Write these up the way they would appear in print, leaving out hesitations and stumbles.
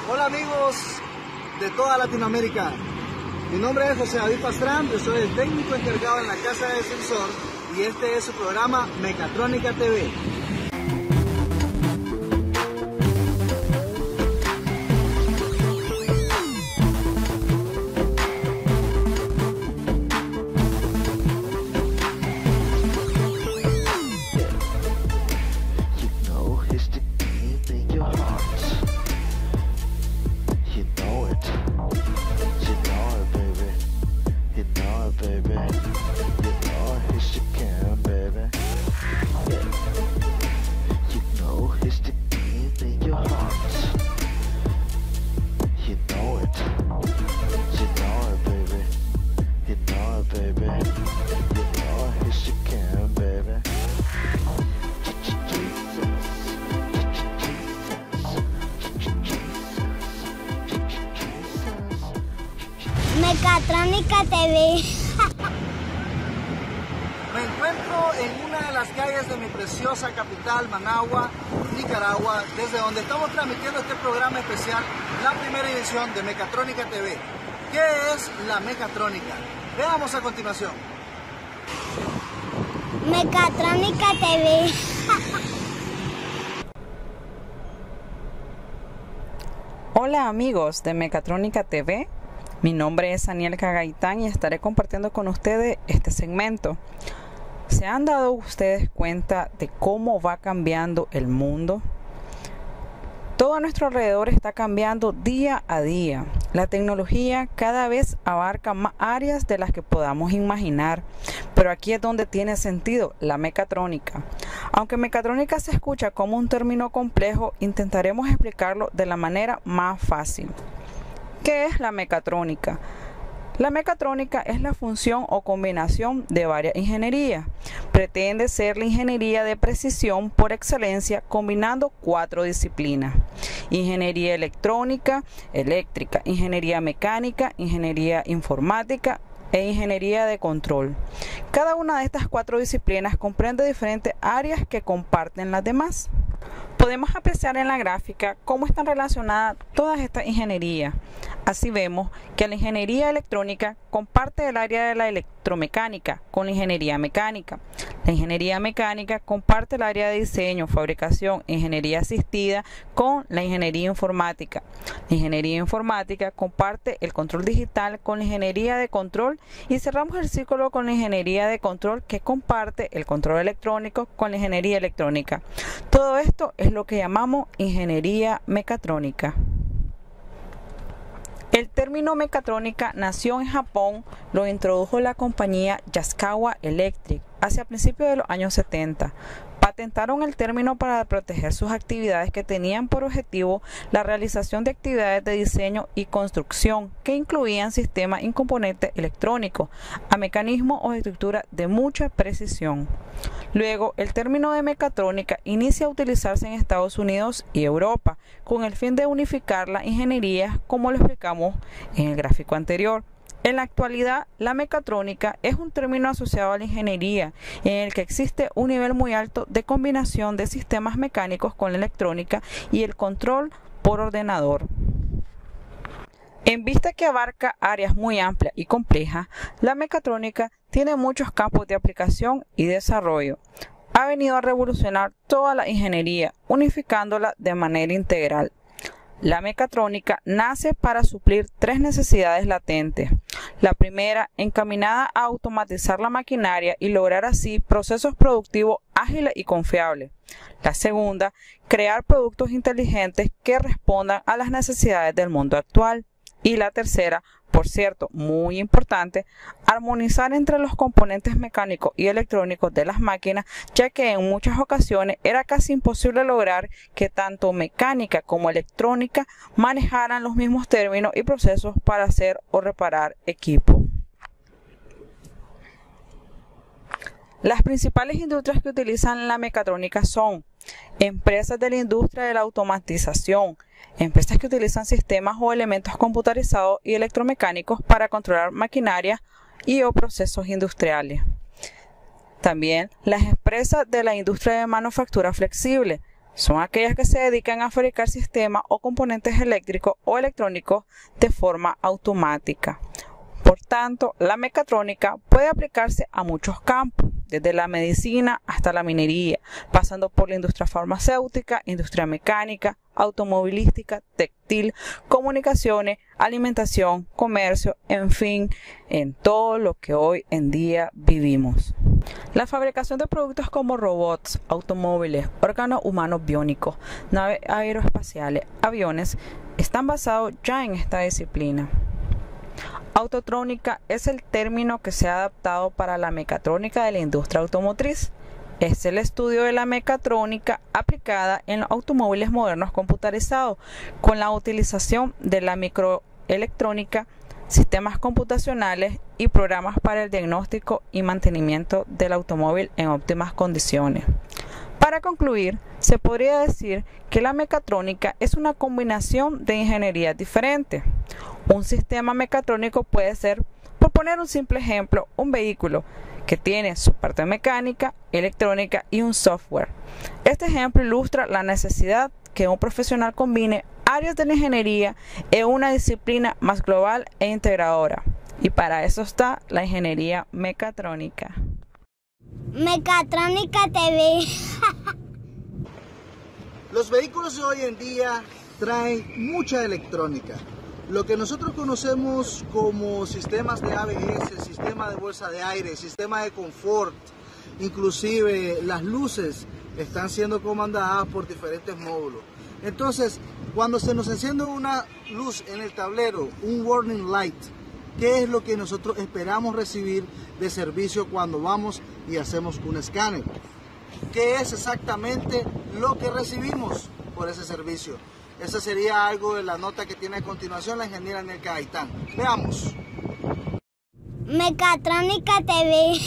Hola amigos de toda Latinoamérica, mi nombre es José David Pastrán, yo soy el técnico encargado en la casa del sensor y este es su programa Mecatrónica TV. Mecatrónica TV. Me encuentro en una de las calles de mi preciosa capital, Managua, Nicaragua, desde donde estamos transmitiendo este programa especial, la primera edición de Mecatrónica TV. ¿Qué es la mecatrónica? Veamos a continuación. Mecatrónica TV. Hola amigos de Mecatrónica TV, mi nombre es Anielka Gaitán y estaré compartiendo con ustedes este segmento. ¿Se han dado ustedes cuenta de cómo va cambiando el mundo? Todo a nuestro alrededor está cambiando día a día. La tecnología cada vez abarca más áreas de las que podamos imaginar, pero aquí es donde tiene sentido la mecatrónica. Aunque mecatrónica se escucha como un término complejo, intentaremos explicarlo de la manera más fácil. ¿Qué es la mecatrónica? La mecatrónica es la función o combinación de varias ingenierías. Pretende ser la ingeniería de precisión por excelencia, combinando 4 disciplinas: ingeniería electrónica, eléctrica, ingeniería mecánica, ingeniería informática e ingeniería de control. Cada una de estas 4 disciplinas comprende diferentes áreas que comparten las demás. Podemos apreciar en la gráfica cómo están relacionadas todas estas ingenierías. Así vemos que la ingeniería electrónica comparte el área de la electromecánica con la ingeniería mecánica. La ingeniería mecánica comparte el área de diseño, fabricación e ingeniería asistida con la ingeniería informática. La ingeniería informática comparte el control digital con la ingeniería de control y cerramos el círculo con la ingeniería de control, que comparte el control electrónico con la ingeniería electrónica. Todo esto es lo que llamamos ingeniería mecatrónica. El término mecatrónica nació en Japón, lo introdujo la compañía Yaskawa Electric hacia principios de los años 70. Patentaron el término para proteger sus actividades que tenían por objetivo la realización de actividades de diseño y construcción que incluían sistemas y componentes electrónicos a mecanismos o estructuras de mucha precisión. Luego, el término de mecatrónica inicia a utilizarse en Estados Unidos y Europa con el fin de unificar las ingenierías, como lo explicamos en el gráfico anterior. En la actualidad, la mecatrónica es un término asociado a la ingeniería en el que existe un nivel muy alto de combinación de sistemas mecánicos con la electrónica y el control por ordenador. En vista que abarca áreas muy amplias y complejas, la mecatrónica tiene muchos campos de aplicación y desarrollo. Ha venido a revolucionar toda la ingeniería, unificándola de manera integral. La mecatrónica nace para suplir 3 necesidades latentes. La primera, encaminada a automatizar la maquinaria y lograr así procesos productivos ágiles y confiables. La segunda, crear productos inteligentes que respondan a las necesidades del mundo actual. Y la tercera, por cierto, muy importante, armonizar entre los componentes mecánicos y electrónicos de las máquinas, ya que en muchas ocasiones era casi imposible lograr que tanto mecánica como electrónica manejaran los mismos términos y procesos para hacer o reparar equipo. Las principales industrias que utilizan la mecatrónica son empresas de la industria de la automatización, empresas que utilizan sistemas o elementos computarizados y electromecánicos para controlar maquinaria y o procesos industriales. También las empresas de la industria de manufactura flexible, son aquellas que se dedican a fabricar sistemas o componentes eléctricos o electrónicos de forma automática. Por tanto, la mecatrónica puede aplicarse a muchos campos, desde la medicina hasta la minería, pasando por la industria farmacéutica, industria mecánica, automovilística, textil, comunicaciones, alimentación, comercio, en fin, en todo lo que hoy en día vivimos. La fabricación de productos como robots, automóviles, órganos humanos biónicos, naves aeroespaciales, aviones, están basados ya en esta disciplina. Autotrónica es el término que se ha adaptado para la mecatrónica de la industria automotriz. Es el estudio de la mecatrónica aplicada en los automóviles modernos computarizados, con la utilización de la microelectrónica, sistemas computacionales y programas para el diagnóstico y mantenimiento del automóvil en óptimas condiciones. Para concluir, se podría decir que la mecatrónica es una combinación de ingenierías diferentes. Un sistema mecatrónico puede ser, por poner un simple ejemplo, un vehículo que tiene su parte mecánica, electrónica y un software. Este ejemplo ilustra la necesidad que un profesional combine áreas de la ingeniería en una disciplina más global e integradora. Y para eso está la ingeniería mecatrónica. Mecatrónica TV. Los vehículos de hoy en día traen mucha electrónica. Lo que nosotros conocemos como sistemas de ABS, sistema de bolsa de aire, sistema de confort, inclusive las luces están siendo comandadas por diferentes módulos. Entonces, cuando se nos enciende una luz en el tablero, un warning light, ¿qué es lo que nosotros esperamos recibir de servicio cuando vamos y hacemos un escáner? ¿Qué es exactamente lo que recibimos por ese servicio? Esa sería algo de la nota que tiene a continuación la ingeniera Nelka Gaitán. Veamos. Mecatrónica TV.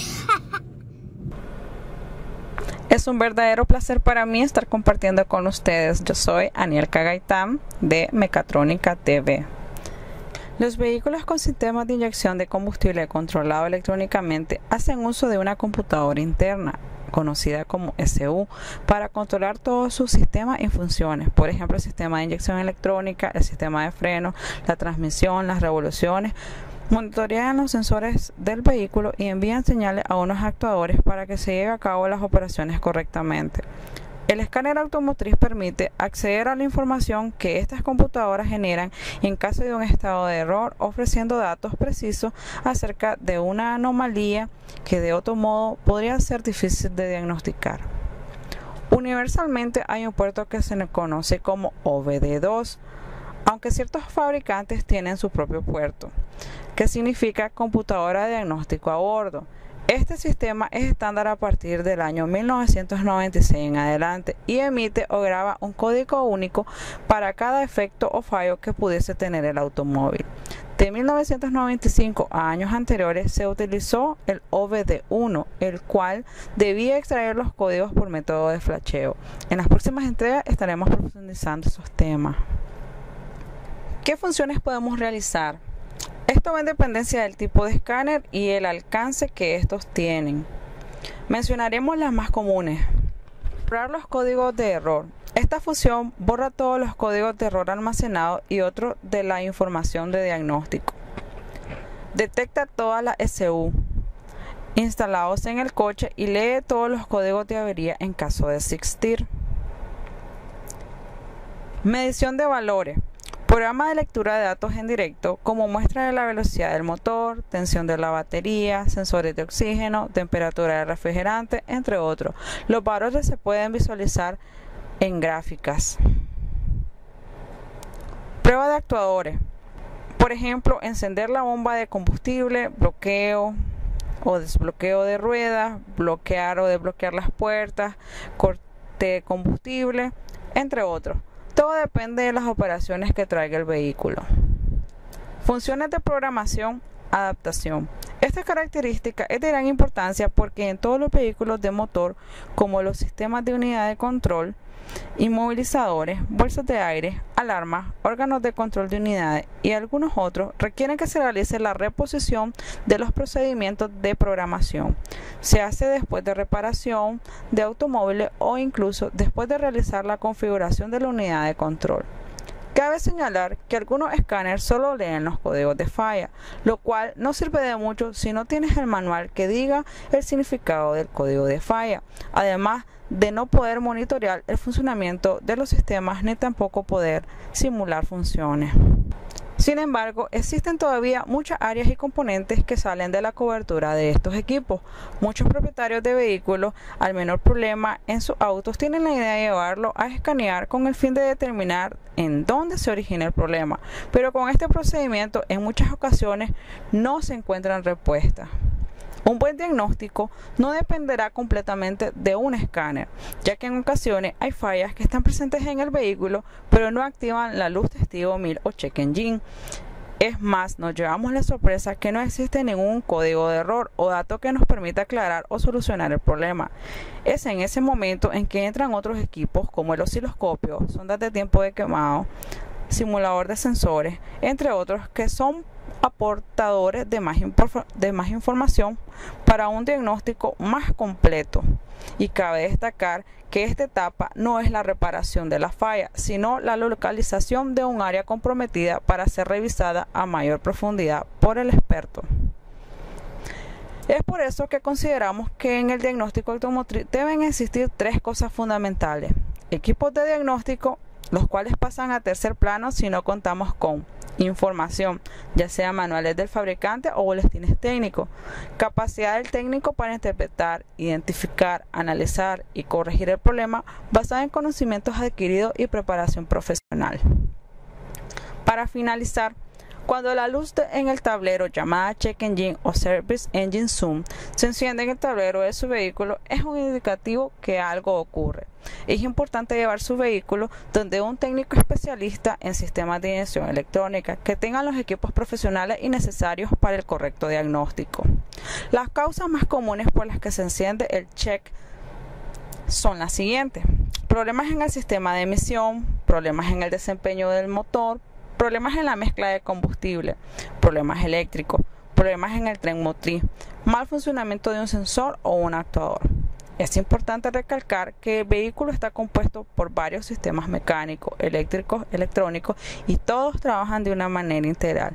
Es un verdadero placer para mí estar compartiendo con ustedes. Yo soy Anielka Gaitán de Mecatrónica TV. Los vehículos con sistemas de inyección de combustible controlado electrónicamente hacen uso de una computadora interna, conocida como SU, para controlar todos sus sistemas y funciones. Por ejemplo, el sistema de inyección electrónica, el sistema de freno, la transmisión, las revoluciones. Monitorean los sensores del vehículo y envían señales a unos actuadores para que se lleven a cabo las operaciones correctamente. El escáner automotriz permite acceder a la información que estas computadoras generan en caso de un estado de error, ofreciendo datos precisos acerca de una anomalía que de otro modo podría ser difícil de diagnosticar. Universalmente hay un puerto que se conoce como OBD2, aunque ciertos fabricantes tienen su propio puerto, que significa computadora de diagnóstico a bordo. Este sistema es estándar a partir del año 1996 en adelante y emite o graba un código único para cada efecto o fallo que pudiese tener el automóvil. De 1995 a años anteriores se utilizó el OBD1, el cual debía extraer los códigos por método de flasheo. En las próximas entregas estaremos profundizando esos temas. ¿Qué funciones podemos realizar? Esto va en dependencia del tipo de escáner y el alcance que estos tienen. Mencionaremos las más comunes. Borrar los códigos de error. Esta función borra todos los códigos de error almacenados y otros de la información de diagnóstico. Detecta todas las SU instalados en el coche y lee todos los códigos de avería en caso de existir. Medición de valores. Programa de lectura de datos en directo como muestra de la velocidad del motor, tensión de la batería, sensores de oxígeno, temperatura del refrigerante, entre otros. Los valores se pueden visualizar en gráficas. Prueba de actuadores. Por ejemplo, encender la bomba de combustible, bloqueo o desbloqueo de ruedas, bloquear o desbloquear las puertas, corte de combustible, entre otros. Todo depende de las operaciones que traiga el vehículo. Funciones de programación adaptación. Esta característica es de gran importancia porque en todos los vehículos de motor, como los sistemas de unidad de control, inmovilizadores, bolsas de aire, alarmas, órganos de control de unidades y algunos otros, requieren que se realice la reposición de los procedimientos de programación. Se hace después de reparación de automóviles o incluso después de realizar la configuración de la unidad de control. Cabe señalar que algunos escáneres solo leen los códigos de falla, lo cual no sirve de mucho si no tienes el manual que diga el significado del código de falla, además de no poder monitorear el funcionamiento de los sistemas ni tampoco poder simular funciones. Sin embargo, existen todavía muchas áreas y componentes que salen de la cobertura de estos equipos. Muchos propietarios de vehículos, al menor problema en sus autos, tienen la idea de llevarlo a escanear con el fin de determinar en dónde se origina el problema, pero con este procedimiento en muchas ocasiones no se encuentran respuestas. Un buen diagnóstico no dependerá completamente de un escáner, ya que en ocasiones hay fallas que están presentes en el vehículo, pero no activan la luz testigo 1000 o check engine. Es más, nos llevamos la sorpresa que no existe ningún código de error o dato que nos permita aclarar o solucionar el problema. Es en ese momento en que entran otros equipos como el osciloscopio, sondas de tiempo de quemado, simulador de sensores, entre otros, que son aportadores de más información para un diagnóstico más completo. Y cabe destacar que esta etapa no es la reparación de la falla, sino la localización de un área comprometida para ser revisada a mayor profundidad por el experto. Es por eso que consideramos que en el diagnóstico automotriz deben existir tres cosas fundamentales: equipos de diagnóstico, los cuales pasan a tercer plano si no contamos con información, ya sea manuales del fabricante o boletines técnicos, capacidad del técnico para interpretar, identificar, analizar y corregir el problema basado en conocimientos adquiridos y preparación profesional. Para finalizar, cuando la luz en el tablero llamada Check Engine o Service Engine Zoom se enciende en el tablero de su vehículo, es un indicativo que algo ocurre. Es importante llevar su vehículo donde un técnico especialista en sistemas de inyección electrónica que tenga los equipos profesionales y necesarios para el correcto diagnóstico. Las causas más comunes por las que se enciende el check son las siguientes: problemas en el sistema de emisión, problemas en el desempeño del motor, problemas en la mezcla de combustible, problemas eléctricos, problemas en el tren motriz, mal funcionamiento de un sensor o un actuador. Es importante recalcar que el vehículo está compuesto por varios sistemas mecánicos, eléctricos, electrónicos y todos trabajan de una manera integral.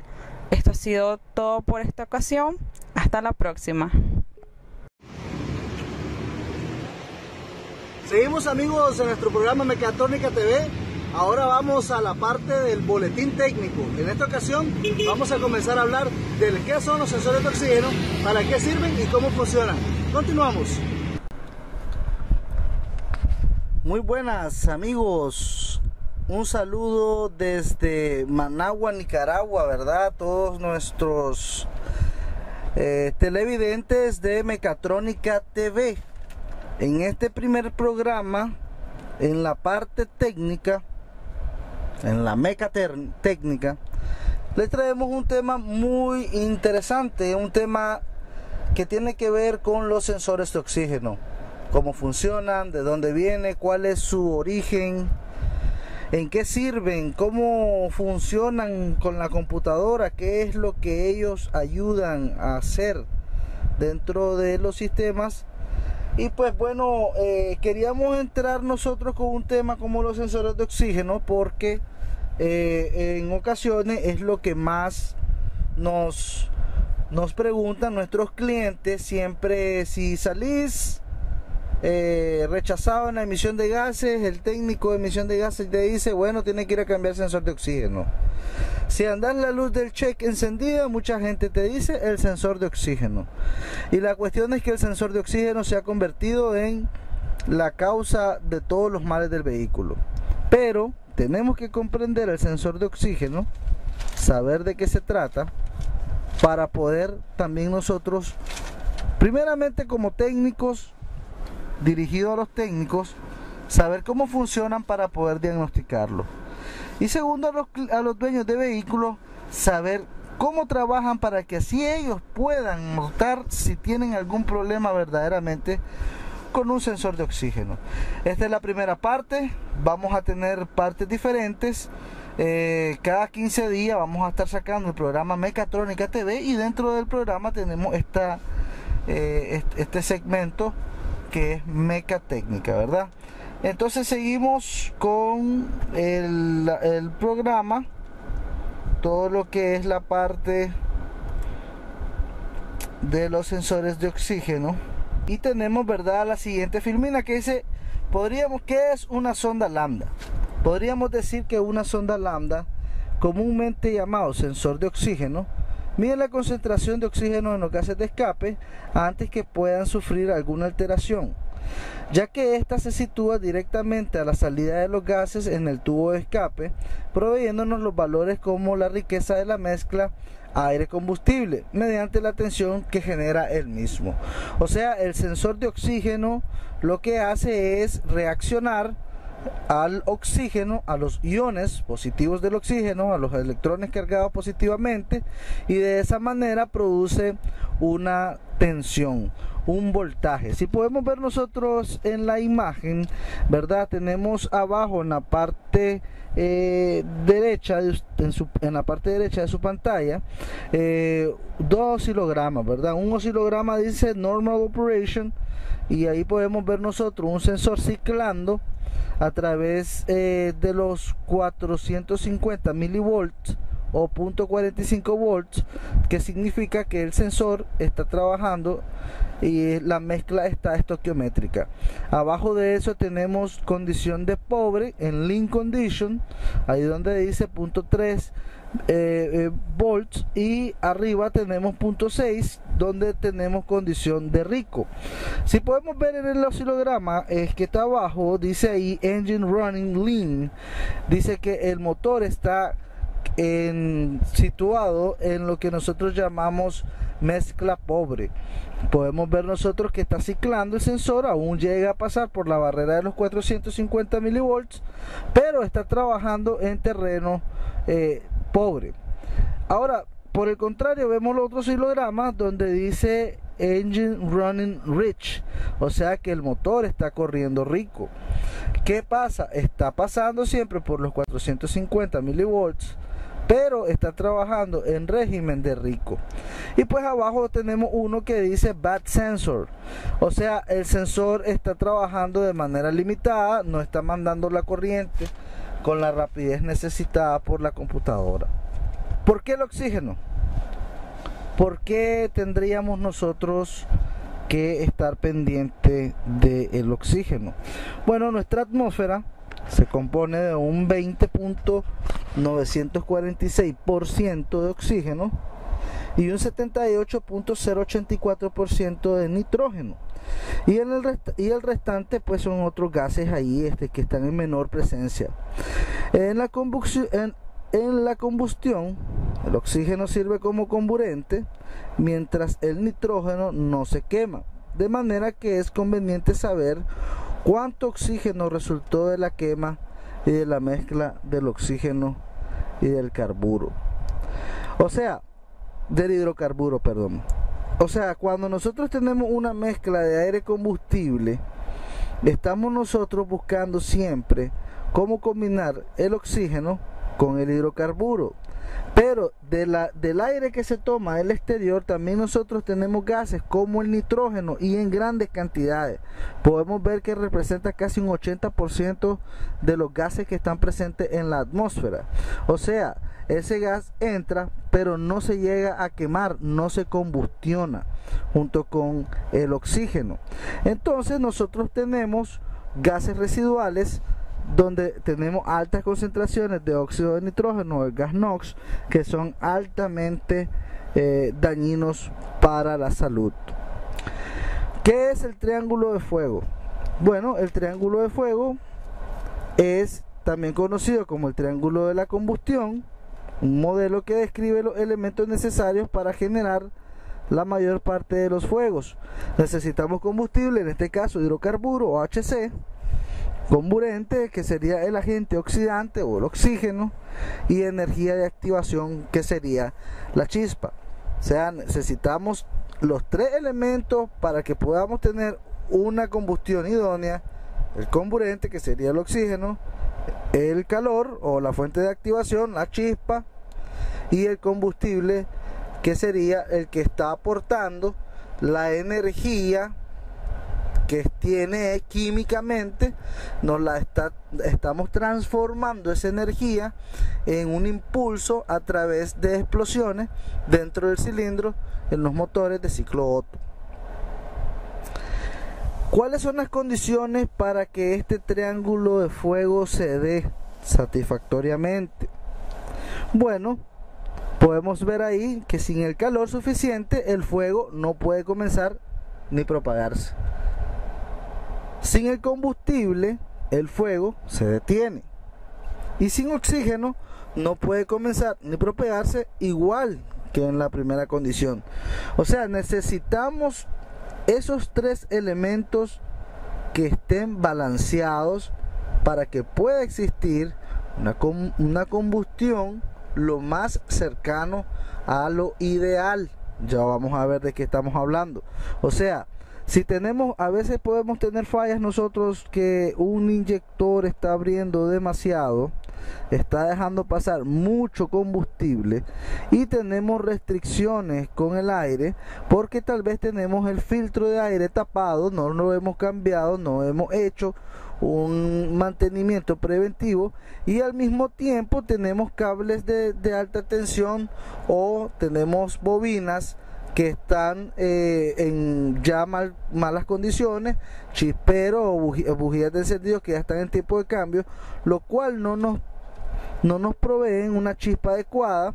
Esto ha sido todo por esta ocasión. Hasta la próxima. Seguimos, amigos, en nuestro programa Mecatrónica TV. Ahora vamos a la parte del boletín técnico. En esta ocasión vamos a comenzar a hablar de qué son los sensores de oxígeno, para qué sirven y cómo funcionan. Continuamos. Muy buenas, amigos. Un saludo desde Managua, Nicaragua, ¿verdad? Todos nuestros televidentes de Mecatrónica TV. En este primer programa, en la parte técnica, en la mecatrónica, les traemos un tema muy interesante, un tema que tiene que ver con los sensores de oxígeno, cómo funcionan, de dónde viene, cuál es su origen, en qué sirven, cómo funcionan con la computadora, qué es lo que ellos ayudan a hacer dentro de los sistemas. Y pues bueno, queríamos entrar nosotros con un tema como los sensores de oxígeno porque en ocasiones es lo que más nos preguntan nuestros clientes. Siempre, si salís rechazado en la emisión de gases, el técnico de emisión de gases te dice, bueno, tiene que ir a cambiar el sensor de oxígeno. Si andas la luz del check encendida, mucha gente te dice el sensor de oxígeno. Y la cuestión es que el sensor de oxígeno se ha convertido en la causa de todos los males del vehículo. Pero tenemos que comprender el sensor de oxígeno, saber de qué se trata, para poder también nosotros, primeramente como técnicos, dirigido a los técnicos, saber cómo funcionan para poder diagnosticarlo. Y segundo, a los dueños de vehículos, saber cómo trabajan para que así ellos puedan notar si tienen algún problema verdaderamente con un sensor de oxígeno. Esta es la primera parte. Vamos a tener partes diferentes. Cada 15 días vamos a estar sacando el programa Mecatrónica TV, y dentro del programa tenemos este segmento que es Mecatécnica, ¿verdad? Entonces seguimos con el programa, todo lo que es la parte de los sensores de oxígeno, y tenemos, ¿verdad?, la siguiente filmina que dice, ¿qué es una sonda lambda? Podríamos decir que una sonda lambda, comúnmente llamado sensor de oxígeno, mide la concentración de oxígeno en los gases de escape antes que puedan sufrir alguna alteración, ya que ésta se sitúa directamente a la salida de los gases en el tubo de escape, proveyéndonos los valores como la riqueza de la mezcla aire-combustible mediante la tensión que genera el mismo. O sea, el sensor de oxígeno lo que hace es reaccionar al oxígeno, a los iones positivos del oxígeno, a los electrones cargados positivamente, y de esa manera produce una tensión, un voltaje. Si podemos ver nosotros en la imagen, ¿verdad? Tenemos abajo en la parte derecha, en la parte derecha de su pantalla, dos oscilogramas, ¿verdad? Un oscilograma dice Normal Operation, y ahí podemos ver nosotros un sensor ciclando a través de los 450 milivolts o 0.45 volts, que significa que el sensor está trabajando y la mezcla está estoquiométrica. Abajo de eso tenemos condición de pobre en lean condition, ahí donde dice 0.3 volts, y arriba tenemos 0.6 donde tenemos condición de rico. Si podemos ver en el oscilograma, es que está abajo, dice ahí engine running lean, dice que el motor está situado en lo que nosotros llamamos mezcla pobre. Podemos ver nosotros que está ciclando el sensor, aún llega a pasar por la barrera de los 450 milivolts, pero está trabajando en terreno pobre. Ahora, por el contrario, vemos los otros oscilogramas donde dice engine running rich, o sea que el motor está corriendo rico. ¿Qué pasa? Está pasando siempre por los 450 milivolts, pero está trabajando en régimen de rico. Y pues abajo tenemos uno que dice bad sensor, o sea, el sensor está trabajando de manera limitada, no está mandando la corriente con la rapidez necesitada por la computadora. ¿Por qué el oxígeno? ¿Por qué tendríamos nosotros que estar pendiente del oxígeno? Bueno, nuestra atmósfera se compone de un 20.946% de oxígeno y un 78.084% de nitrógeno, y el restante pues son otros gases ahí que están en menor presencia. En la combustión, el oxígeno sirve como comburente, mientras el nitrógeno no se quema, de manera que es conveniente saber cuánto oxígeno resultó de la quema y de la mezcla del oxígeno y del carburo. O sea, del hidrocarburo, perdón. O sea, cuando nosotros tenemos una mezcla de aire combustible, estamos nosotros buscando siempre cómo combinar el oxígeno con el hidrocarburo. Pero del aire que se toma del exterior también nosotros tenemos gases como el nitrógeno, y en grandes cantidades. Podemos ver que representa casi un 80% de los gases que están presentes en la atmósfera. O sea, ese gas entra pero no se llega a quemar, no se combustiona junto con el oxígeno. Entonces nosotros tenemos gases residuales donde tenemos altas concentraciones de óxido de nitrógeno, el gas NOx, que son altamente dañinos para la salud. ¿Qué es el triángulo de fuego? Bueno, el triángulo de fuego es también conocido como el triángulo de la combustión, un modelo que describe los elementos necesarios para generar la mayor parte de los fuegos. Necesitamos combustible, en este caso hidrocarburo o HC, Comburente, que sería el agente oxidante o el oxígeno, y energía de activación, que sería la chispa. O sea, necesitamos los tres elementos para que podamos tener una combustión idónea: el comburente, que sería el oxígeno, el calor o la fuente de activación, la chispa, y el combustible, que sería el que está aportando la energía que tiene químicamente. Estamos transformando esa energía en un impulso a través de explosiones dentro del cilindro en los motores de ciclo Otto. ¿Cuáles son las condiciones para que este triángulo de fuego se dé satisfactoriamente? Bueno, podemos ver ahí que sin el calor suficiente el fuego no puede comenzar ni propagarse. Sin el combustible el fuego se detiene, y sin oxígeno no puede comenzar ni propagarse, igual que en la primera condición. O sea, necesitamos esos tres elementos que estén balanceados para que pueda existir una combustión lo más cercano a lo ideal. Ya vamos a ver de qué estamos hablando. O sea, si tenemos, a veces podemos tener fallas nosotros, que un inyector está abriendo demasiado, está dejando pasar mucho combustible, y tenemos restricciones con el aire porque tal vez tenemos el filtro de aire tapado, no lo hemos cambiado, no hemos hecho un mantenimiento preventivo, y al mismo tiempo tenemos cables de alta tensión, o tenemos bobinas que están en ya malas condiciones, chisperos o bujías de encendido que ya están en tiempo de cambio, lo cual no nos proveen una chispa adecuada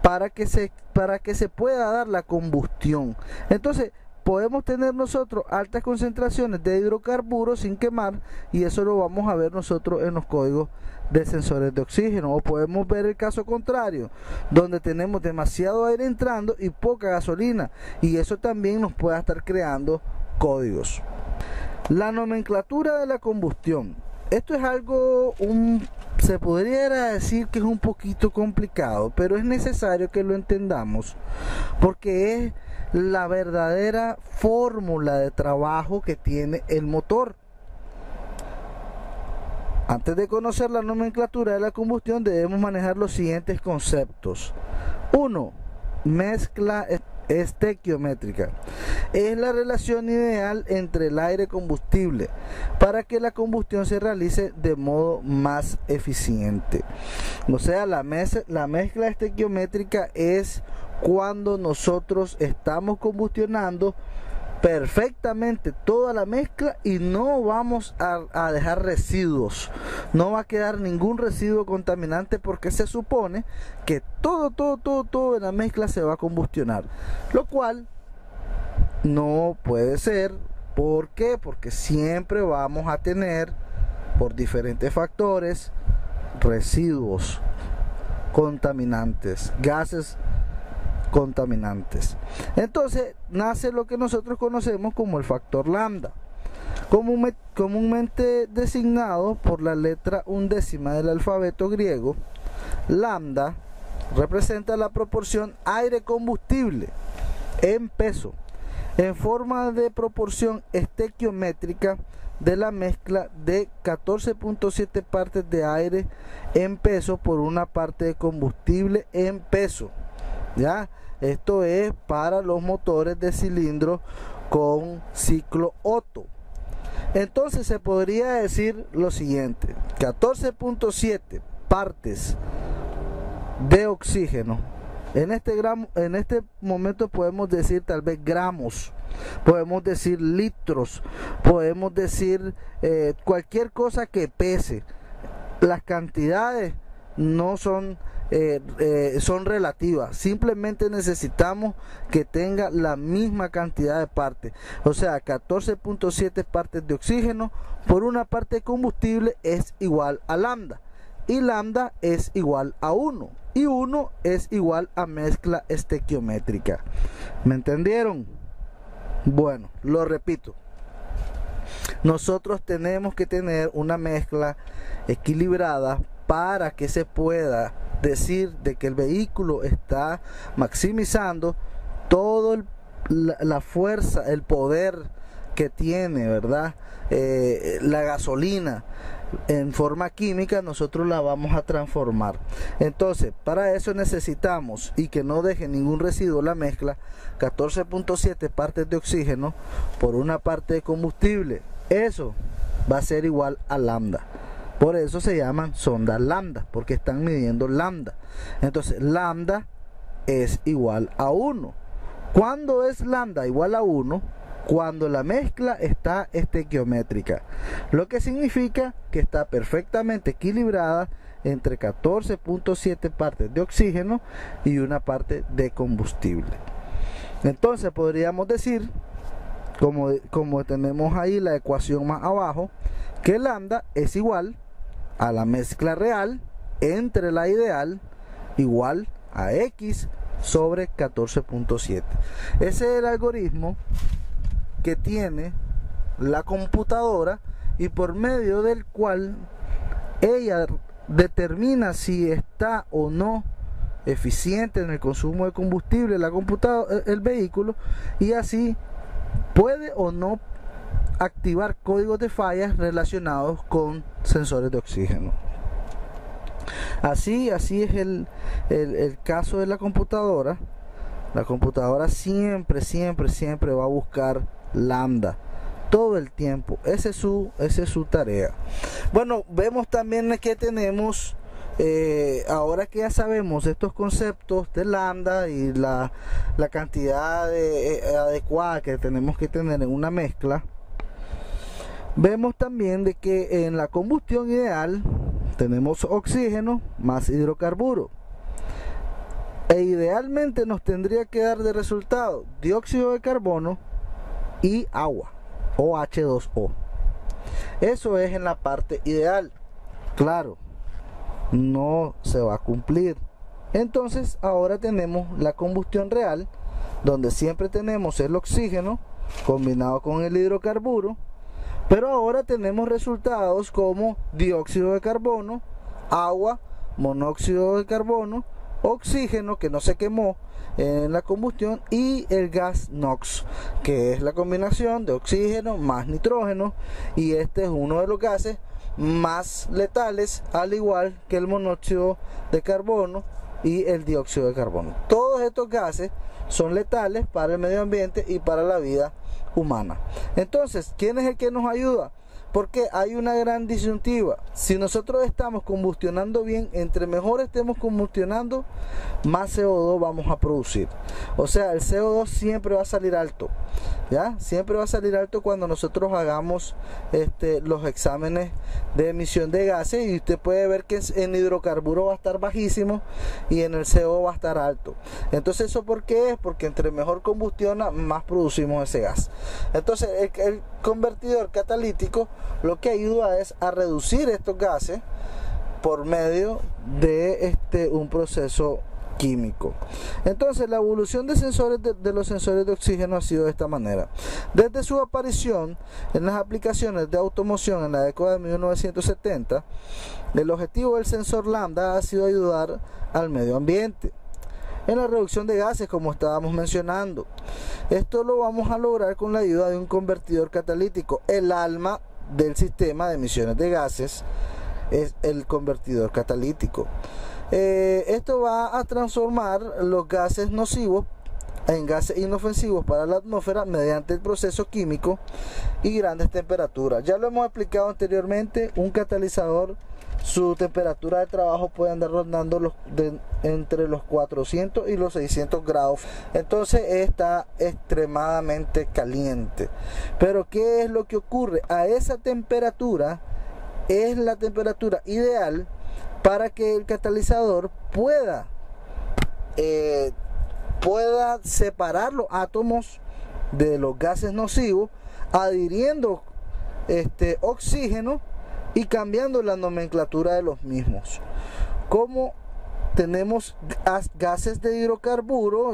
para que se pueda dar la combustión. Entonces podemos tener nosotros altas concentraciones de hidrocarburos sin quemar, y eso lo vamos a ver nosotros en los códigos de sensores de oxígeno. O podemos ver el caso contrario, donde tenemos demasiado aire entrando y poca gasolina, y eso también nos puede estar creando códigos. La nomenclatura de la combustión. Esto es algo, se podría decir que es un poquito complicado, pero es necesario que lo entendamos, porque es la verdadera fórmula de trabajo que tiene el motor. Antes de conocer la nomenclatura de la combustión, debemos manejar los siguientes conceptos. 1. Mezcla estequiométrica. Es la relación ideal entre el aire y combustible para que la combustión se realice de modo más eficiente. O sea, la mezcla estequiométrica es cuando nosotros estamos combustionando perfectamente toda la mezcla y no vamos a dejar residuos, no va a quedar ningún residuo contaminante, porque se supone que todo en la mezcla se va a combustionar, lo cual no puede ser. ¿Por qué? Porque siempre vamos a tener, por diferentes factores, residuos contaminantes, gases contaminantes. Entonces nace lo que nosotros conocemos como el factor lambda, comúnmente designado por la letra undécima del alfabeto griego. Lambda representa la proporción aire-combustible en peso, en forma de proporción estequiométrica de la mezcla de 14.7 partes de aire en peso por una parte de combustible en peso. ¿Ya? Esto es para los motores de cilindro con ciclo Otto. Entonces se podría decir lo siguiente: 14.7 partes de oxígeno. En este momento podemos decir tal vez gramos, podemos decir litros, podemos decir cualquier cosa que pese. Las cantidades no son son relativas, simplemente necesitamos que tenga la misma cantidad de partes. O sea, 14.7 partes de oxígeno por una parte de combustible es igual a lambda, y lambda es igual a 1, y 1 es igual a mezcla estequiométrica. ¿Me entendieron? Bueno, lo repito: nosotros tenemos que tener una mezcla equilibrada para que se pueda decir de que el vehículo está maximizando todo la fuerza, el poder que tiene, ¿verdad? La gasolina en forma química, nosotros la vamos a transformar. Entonces, para eso necesitamos, y que no deje ningún residuo la mezcla, 14.7 partes de oxígeno por una parte de combustible. Eso va a ser igual a lambda. Por eso se llaman sondas lambda, porque están midiendo lambda. Entonces, lambda es igual a 1. ¿Cuándo es lambda igual a 1? Cuando la mezcla está estequiométrica, lo que significa que está perfectamente equilibrada entre 14.7 partes de oxígeno y una parte de combustible. Entonces podríamos decir, como tenemos ahí la ecuación más abajo, que lambda es igual a la mezcla real entre la ideal igual a X sobre 14.7. Ese es el algoritmo que tiene la computadora y por medio del cual ella determina si está o no eficiente en el consumo de combustible el vehículo, y así puede o no activar códigos de fallas relacionados con sensores de oxígeno. Así es el caso de la computadora. La computadora siempre va a buscar lambda todo el tiempo. Esa es su tarea. Bueno, vemos también que tenemos ahora que ya sabemos estos conceptos de lambda y la cantidad adecuada que tenemos que tener en una mezcla, vemos también de que en la combustión ideal tenemos oxígeno más hidrocarburo, e idealmente nos tendría que dar de resultado dióxido de carbono y agua o H2O. Eso es en la parte ideal. Claro, no se va a cumplir. Entonces ahora tenemos la combustión real, donde siempre tenemos el oxígeno combinado con el hidrocarburo, pero ahora tenemos resultados como dióxido de carbono, agua, monóxido de carbono, oxígeno que no se quemó en la combustión y el gas NOx, que es la combinación de oxígeno más nitrógeno, y este es uno de los gases más letales, al igual que el monóxido de carbono y el dióxido de carbono. Todos estos gases son letales para el medio ambiente y para la vida humana. Entonces, ¿quién es el que nos ayuda? Porque hay una gran disyuntiva. Si nosotros estamos combustionando bien, entre mejor estemos combustionando, más CO2 vamos a producir. O sea, el CO2 siempre va a salir alto, ¿ya? Siempre va a salir alto cuando nosotros hagamos los exámenes de emisión de gases, y usted puede ver que en hidrocarburo va a estar bajísimo y en el CO va a estar alto. Entonces, ¿eso por qué es? Porque entre mejor combustiona, más producimos ese gas. Entonces, el convertidor catalítico lo que ayuda es a reducir estos gases por medio de un proceso químico. Entonces, la evolución de los sensores de oxígeno ha sido de esta manera. Desde su aparición en las aplicaciones de automoción en la década de 1970, el objetivo del sensor lambda ha sido ayudar al medio ambiente en la reducción de gases, como estábamos mencionando. Esto lo vamos a lograr con la ayuda de un convertidor catalítico. El alma del sistema de emisiones de gases es el convertidor catalítico. Esto va a transformar los gases nocivos en gases inofensivos para la atmósfera mediante el proceso químico y grandes temperaturas. Ya lo hemos explicado anteriormente. Un catalizador, su temperatura de trabajo puede andar rondando entre los 400 y los 600 grados. Entonces está extremadamente caliente. Pero ¿qué es lo que ocurre? A esa temperatura es la temperatura ideal para que el catalizador pueda separar los átomos de los gases nocivos, adhiriendo oxígeno y cambiando la nomenclatura de los mismos. ¿Cómo tenemos gases de hidrocarburo,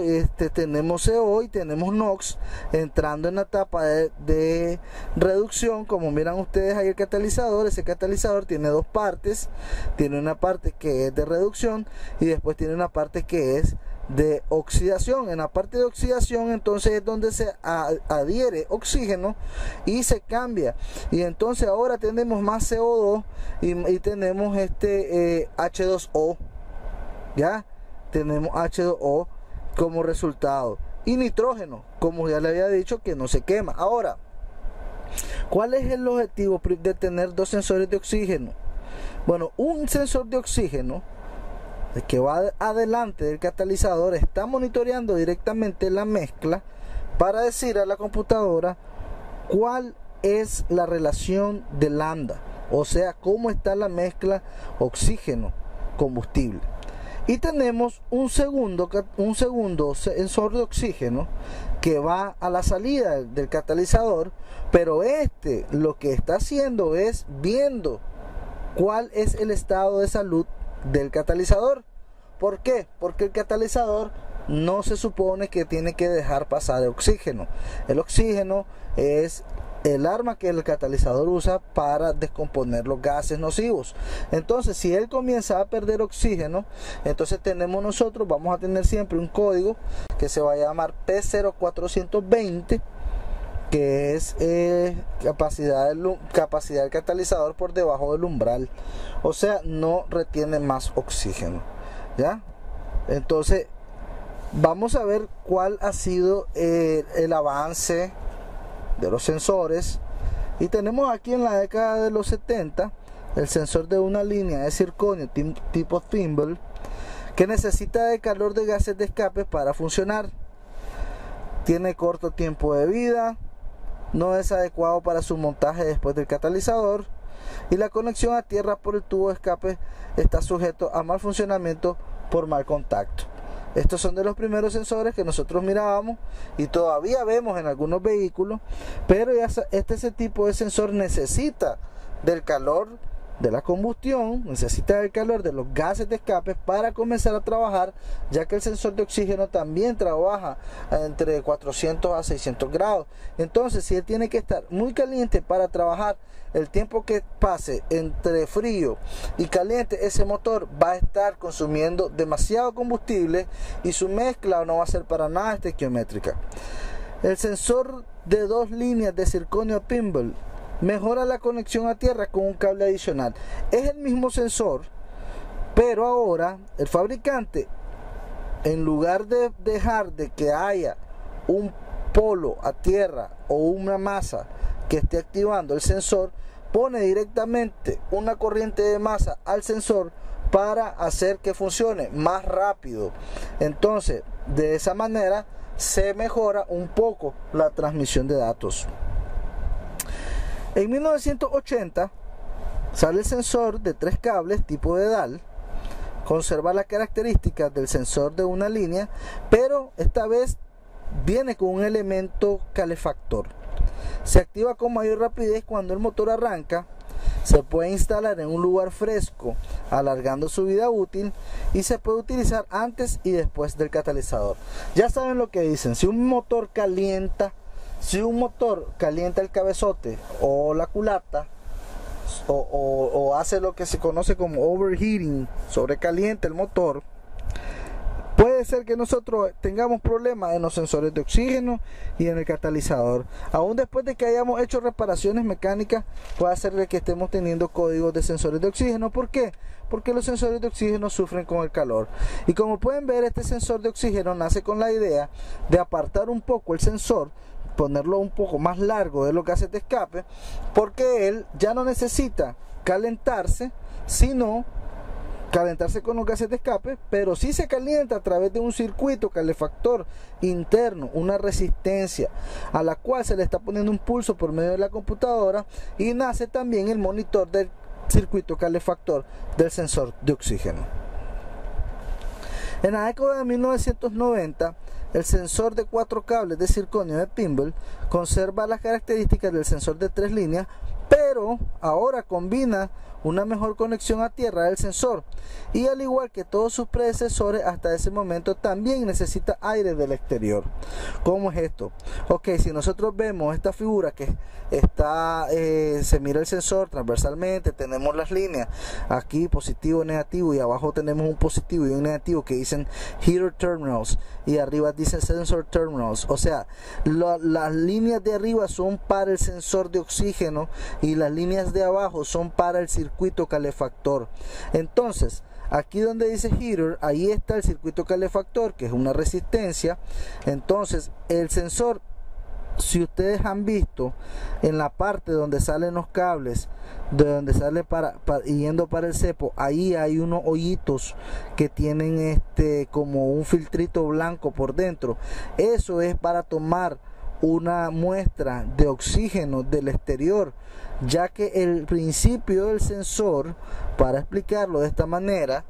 tenemos CO y tenemos NOx entrando en la etapa de reducción. Como miran ustedes ahí el catalizador, ese catalizador tiene dos partes, tiene una parte que es de reducción y después tiene una parte que es de oxidación. En la parte de oxidación entonces es donde se adhiere oxígeno y se cambia, y entonces ahora tenemos más CO2 y tenemos H2O, ya tenemos H2O como resultado, y nitrógeno, como ya le había dicho, que no se quema. Ahora, ¿cuál es el objetivo de tener dos sensores de oxígeno? Bueno, un sensor de oxígeno que va adelante del catalizador está monitoreando directamente la mezcla para decir a la computadora cuál es la relación de lambda, o sea, cómo está la mezcla oxígeno-combustible. Y tenemos un segundo sensor de oxígeno que va a la salida del catalizador, pero lo que está haciendo es viendo cuál es el estado de salud del catalizador. ¿Por qué? Porque el catalizador no se supone que tiene que dejar pasar el oxígeno. El oxígeno es el arma que el catalizador usa para descomponer los gases nocivos. Entonces, si él comienza a perder oxígeno, entonces vamos a tener siempre un código que se va a llamar P0420, que es capacidad del catalizador por debajo del umbral, o sea, no retiene más oxígeno, ¿ya? Entonces vamos a ver cuál ha sido el avance de los sensores, y tenemos aquí en la década de los 70 el sensor de una línea de circonio tipo thimble, que necesita de calor de gases de escape para funcionar. Tiene corto tiempo de vida, no es adecuado para su montaje después del catalizador, y la conexión a tierra por el tubo de escape está sujeto a mal funcionamiento por mal contacto. Estos son de los primeros sensores que nosotros mirábamos y todavía vemos en algunos vehículos, pero ya ese tipo de sensor necesita del calor de la combustión, necesita del calor de los gases de escape para comenzar a trabajar, ya que el sensor de oxígeno también trabaja entre 400 a 600 grados. Entonces, si él tiene que estar muy caliente para trabajar, el tiempo que pase entre frío y caliente, ese motor va a estar consumiendo demasiado combustible y su mezcla no va a ser para nada estequiométrica. El sensor de dos líneas de circonio thimble mejora la conexión a tierra con un cable adicional. Es el mismo sensor, pero ahora el fabricante, en lugar de dejar de que haya un polo a tierra o una masa que esté activando el sensor, pone directamente una corriente de masa al sensor para hacer que funcione más rápido. Entonces, de esa manera se mejora un poco la transmisión de datos. En 1980 sale el sensor de 3 cables tipo dedal, conserva las características del sensor de una línea, pero esta vez viene con un elemento calefactor. Se activa con mayor rapidez cuando el motor arranca, se puede instalar en un lugar fresco, alargando su vida útil, y se puede utilizar antes y después del catalizador. Ya saben lo que dicen: si un motor calienta el cabezote o la culata, o hace lo que se conoce como overheating, sobrecalienta el motor, puede ser que nosotros tengamos problemas en los sensores de oxígeno y en el catalizador. Aún después de que hayamos hecho reparaciones mecánicas, puede ser que estemos teniendo códigos de sensores de oxígeno. ¿Por qué? Porque los sensores de oxígeno sufren con el calor. Y como pueden ver, este sensor de oxígeno nace con la idea de apartar un poco el sensor, ponerlo un poco más largo de los gases de escape, porque él ya no necesita calentarse, sino calentarse con los gases de escape, pero sí se calienta a través de un circuito calefactor interno, una resistencia a la cual se le está poniendo un pulso por medio de la computadora, y nace también el monitor del circuito calefactor del sensor de oxígeno. En la década de 1990, el sensor de 4 cables de circonio de thimble conserva las características del sensor de 3 líneas, pero pero ahora combina una mejor conexión a tierra del sensor, y al igual que todos sus predecesores hasta ese momento también necesita aire del exterior. ¿Cómo es esto? Ok, si nosotros vemos esta figura que está, se mira el sensor transversalmente, tenemos las líneas aquí positivo, negativo, y abajo tenemos un positivo y un negativo que dicen heater terminals, y arriba dicen sensor terminals. O sea, las líneas de arriba son para el sensor de oxígeno y las líneas de abajo son para el circuito calefactor. Entonces, aquí donde dice heater, ahí está el circuito calefactor, que es una resistencia. Entonces, el sensor, si ustedes han visto en la parte donde salen los cables, de donde sale yendo para el cepo, ahí hay unos hoyitos que tienen como un filtrito blanco por dentro. Eso es para tomar una muestra de oxígeno del exterior, ya que el principio del sensor, para explicarlo de esta manera,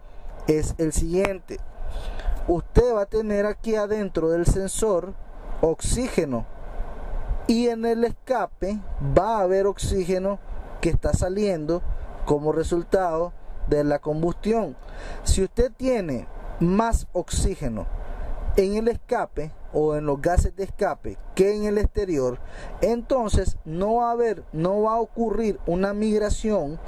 es el siguiente. Usted va a tener aquí adentro del sensor oxígeno, y en el escape va a haber oxígeno que está saliendo como resultado de la combustión. Si usted tiene más oxígeno en el escape o en los gases de escape que en el exterior, entonces no va a ocurrir una migración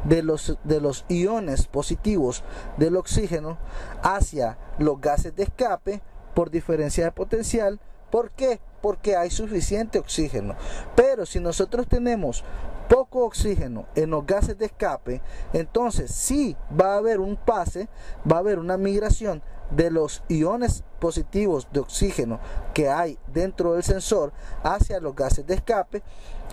de los iones positivos del oxígeno hacia los gases de escape por diferencia de potencial. ¿Por qué? Porque hay suficiente oxígeno. Pero si nosotros tenemos poco oxígeno en los gases de escape, entonces sí va a haber un pase, va a haber una migración de los iones positivos de oxígeno que hay dentro del sensor hacia los gases de escape,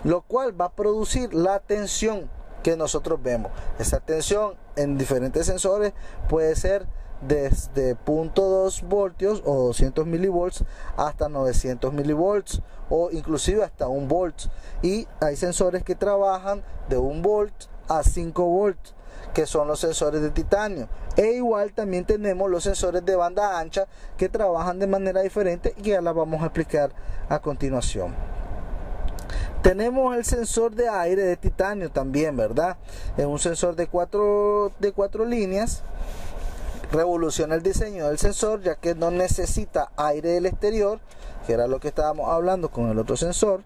lo cual va a producir la tensión que nosotros vemos. Esa tensión en diferentes sensores puede ser desde 0.2 voltios o 200 milivolts hasta 900 milivolts o inclusive hasta 1 volt, y hay sensores que trabajan de 1 volt a 5 volts, que son los sensores de titanio, e igual también tenemos los sensores de banda ancha que trabajan de manera diferente, y ya la vamos a explicar a continuación. Tenemos el sensor de aire de titanio también, ¿verdad? Es un sensor de cuatro líneas. Revoluciona el diseño del sensor, ya que no necesita aire del exterior, que era lo que estábamos hablando con el otro sensor,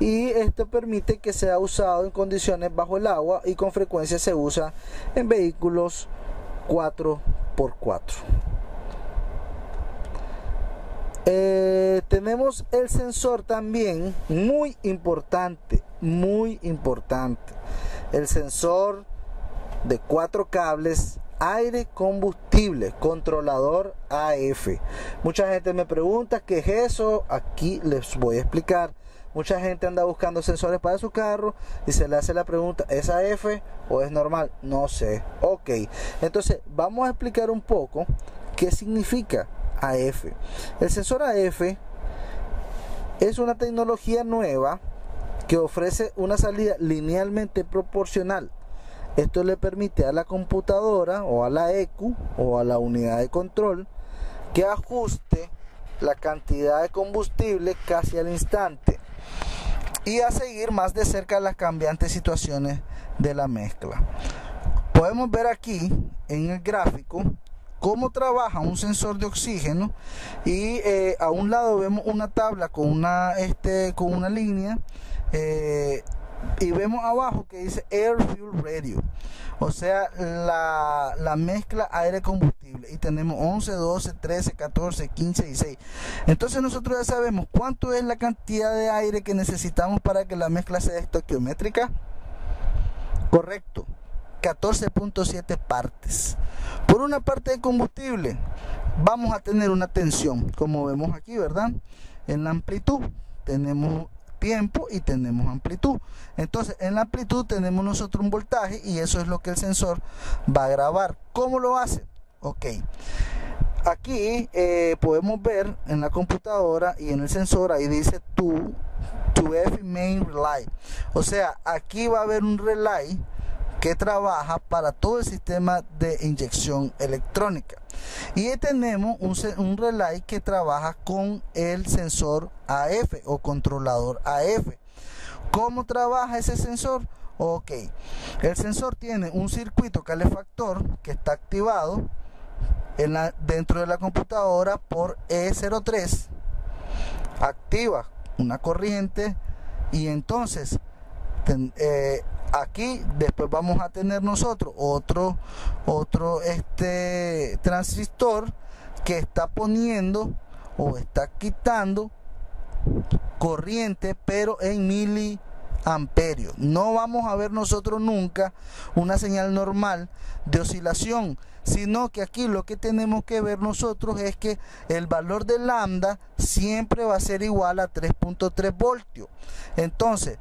y esto permite que sea usado en condiciones bajo el agua, y con frecuencia se usa en vehículos 4x4. Tenemos el sensor también muy importante, el sensor de 4 cables aire combustible, controlador AF. Mucha gente me pregunta qué es eso. Aquí les voy a explicar. Mucha gente anda buscando sensores para su carro y se le hace la pregunta, ¿es AF o es normal? No sé. Ok, entonces vamos a explicar un poco qué significa AF. El sensor AF es una tecnología nueva que ofrece una salida linealmente proporcional. Esto le permite a la computadora o a la ECU o a la unidad de control que ajuste la cantidad de combustible casi al instante y a seguir más de cerca las cambiantes situaciones de la mezcla. Podemos ver aquí en el gráfico cómo trabaja un sensor de oxígeno, y a un lado vemos una tabla con una línea, y vemos abajo que dice Air Fuel Radio, o sea la mezcla aire combustible, y tenemos 11, 12, 13, 14, 15 y 6. Entonces nosotros ya sabemos cuánto es la cantidad de aire que necesitamos para que la mezcla sea estoquiométrica. Correcto, 14.7 partes. Por una parte de combustible vamos a tener una tensión, como vemos aquí, ¿verdad? En la amplitud tenemos tiempo y tenemos amplitud. Entonces en la amplitud tenemos nosotros un voltaje, y eso es lo que el sensor va a grabar. ¿Cómo lo hace? Ok, aquí podemos ver en la computadora y en el sensor, ahí dice to F main relay, o sea, aquí va a haber un relay que trabaja para todo el sistema de inyección electrónica, y tenemos un relay que trabaja con el sensor AF o controlador AF. ¿Cómo trabaja ese sensor? Ok, el sensor tiene un circuito calefactor que está activado dentro de la computadora por E03, activa una corriente y entonces aquí después vamos a tener nosotros otro transistor que está poniendo o está quitando corriente, pero en miliamperios. No vamos a ver nosotros nunca una señal normal de oscilación, sino que aquí lo que tenemos que ver nosotros es que el valor de lambda siempre va a ser igual a 3.3 voltios. Entonces,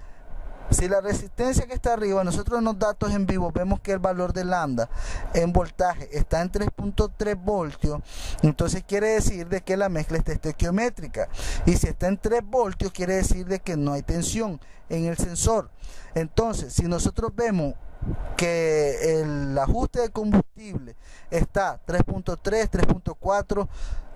si la resistencia que está arriba, nosotros en los datos en vivo vemos que el valor de lambda en voltaje está en 3.3 voltios, entonces quiere decir de que la mezcla está estequiométrica, y si está en 3 voltios quiere decir de que no hay tensión en el sensor. Entonces, si nosotros vemos que el ajuste de combustible está 3.3, 3.4,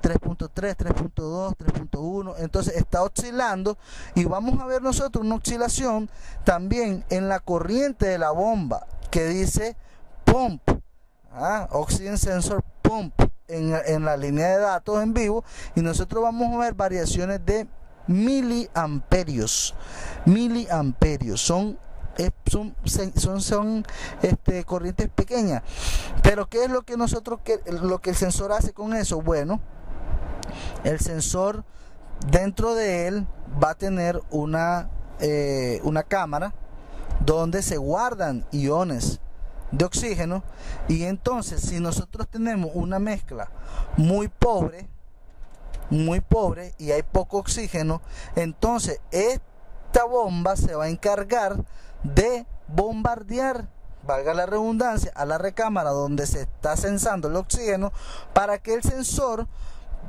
3.3, 3.2, 3.1, entonces está oscilando, y vamos a ver nosotros una oscilación también en la corriente de la bomba que dice pump, Oxygen Sensor Pump en la línea de datos en vivo, y nosotros vamos a ver variaciones de miliamperios. Son corrientes pequeñas. Pero ¿qué es lo que lo que el sensor hace con eso? Bueno, el sensor dentro de él va a tener una cámara donde se guardan iones de oxígeno, y entonces si nosotros tenemos una mezcla muy pobre y hay poco oxígeno, entonces esta bomba se va a encargar de bombardear, valga la redundancia, a la recámara donde se está sensando el oxígeno, para que el sensor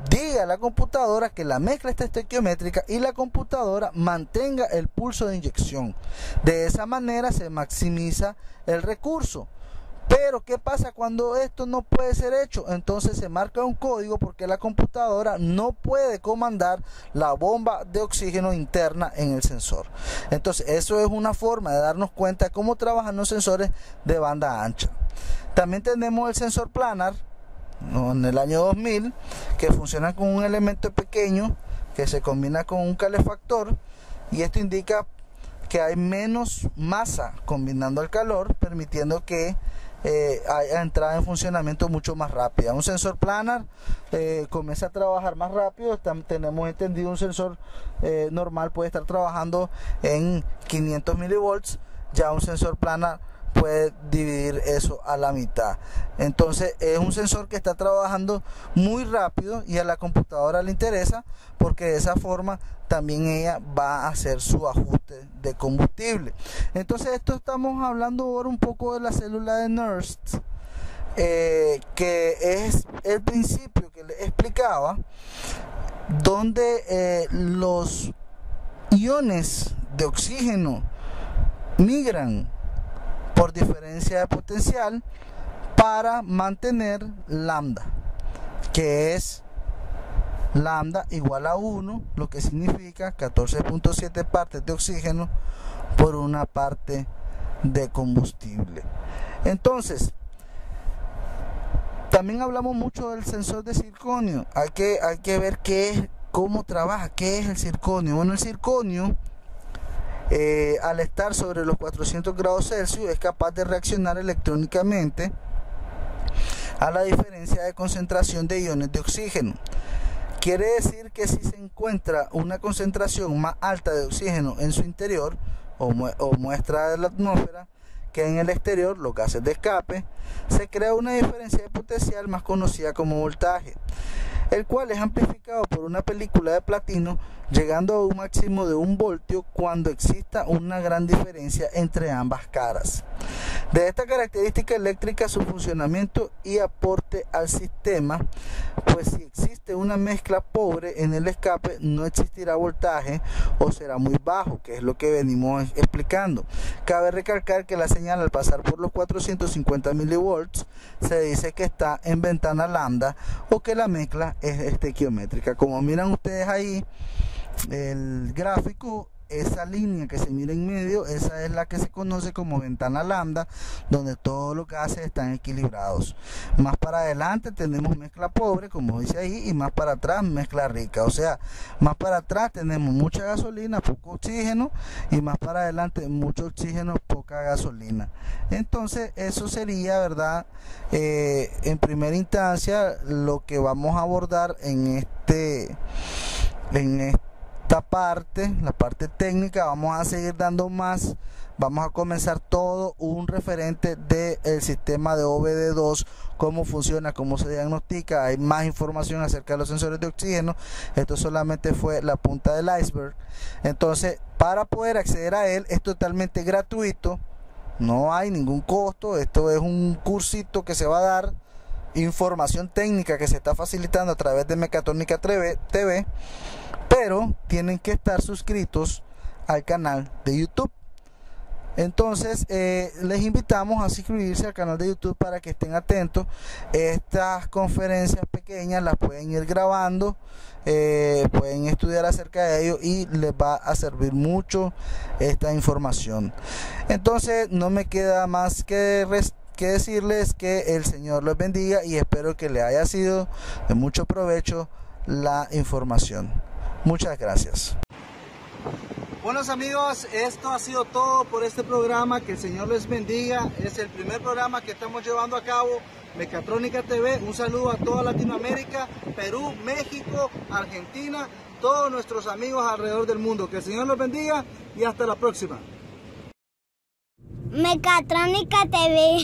diga a la computadora que la mezcla está estequiométrica y la computadora mantenga el pulso de inyección. De esa manera se maximiza el recurso. Pero ¿qué pasa cuando esto no puede ser hecho? Entonces se marca un código, porque la computadora no puede comandar la bomba de oxígeno interna en el sensor. Entonces eso es una forma de darnos cuenta de cómo trabajan los sensores de banda ancha. También tenemos el sensor planar, en el año 2000, que funciona con un elemento pequeño que se combina con un calefactor, y esto indica que hay menos masa combinando el calor, permitiendo que haya entrada en funcionamiento mucho más rápida. Un sensor planar comienza a trabajar más rápido. Tenemos entendido un sensor normal puede estar trabajando en 500 milivolts, ya un sensor planar puede dividir eso a la mitad. Entonces es un sensor que está trabajando muy rápido, y a la computadora le interesa, porque de esa forma también ella va a hacer su ajuste de combustible. Entonces estamos hablando ahora un poco de la célula de Nernst, que es el principio que les explicaba, donde los iones de oxígeno migran por diferencia de potencial para mantener lambda, que es lambda igual a 1, lo que significa 14.7 partes de oxígeno por una parte de combustible. Entonces, también hablamos mucho del sensor de circonio. Hay que ver cómo trabaja, qué es el circonio. Bueno, el circonio, al estar sobre los 400 grados Celsius, es capaz de reaccionar electrónicamente a la diferencia de concentración de iones de oxígeno. Quiere decir que si se encuentra una concentración más alta de oxígeno en su interior, o muestra de la atmósfera, que en el exterior, los gases de escape, se crea una diferencia de potencial más conocida como voltaje, el cual es amplificado por una película de platino, llegando a un máximo de 1 voltio cuando exista una gran diferencia entre ambas caras. De esta característica eléctrica, su funcionamiento y aporte al sistema, pues si existe una mezcla pobre en el escape, no existirá voltaje o será muy bajo, que es lo que venimos explicando. Cabe recalcar que la señal, al pasar por los 450 milivolts, se dice que está en ventana lambda, o que la mezcla es estequiométrica. Como miran ustedes ahí el gráfico, esa línea que se mira en medio, esa es la que se conoce como ventana lambda, donde todos los gases están equilibrados. Más para adelante tenemos mezcla pobre, como dice ahí, y más para atrás mezcla rica. O sea, más para atrás tenemos mucha gasolina, poco oxígeno, y más para adelante mucho oxígeno, poca gasolina. Entonces eso sería, ¿verdad? En primera instancia lo que vamos a abordar en esta parte, la parte técnica. Vamos a seguir dando más. Vamos a comenzar todo un referente del sistema de OBD2, cómo funciona, cómo se diagnostica. Hay más información acerca de los sensores de oxígeno. Esto solamente fue la punta del iceberg. Entonces, para poder acceder a él es totalmente gratuito, no hay ningún costo. Esto es un cursito que se va a dar, información técnica que se está facilitando a través de Mecatrónica TV, pero tienen que estar suscritos al canal de YouTube. Entonces les invitamos a suscribirse al canal de YouTube para que estén atentos. Estas conferencias pequeñas las pueden ir grabando, pueden estudiar acerca de ello y les va a servir mucho esta información. Entonces no me queda más que decirles que el Señor los bendiga y espero que les haya sido de mucho provecho la información. Muchas gracias. Buenos amigos, esto ha sido todo por este programa. Que el Señor les bendiga. Es el primer programa que estamos llevando a cabo, Mecatrónica TV. Un saludo a toda Latinoamérica, Perú, México, Argentina, todos nuestros amigos alrededor del mundo. Que el Señor los bendiga y hasta la próxima. Mecatrónica TV.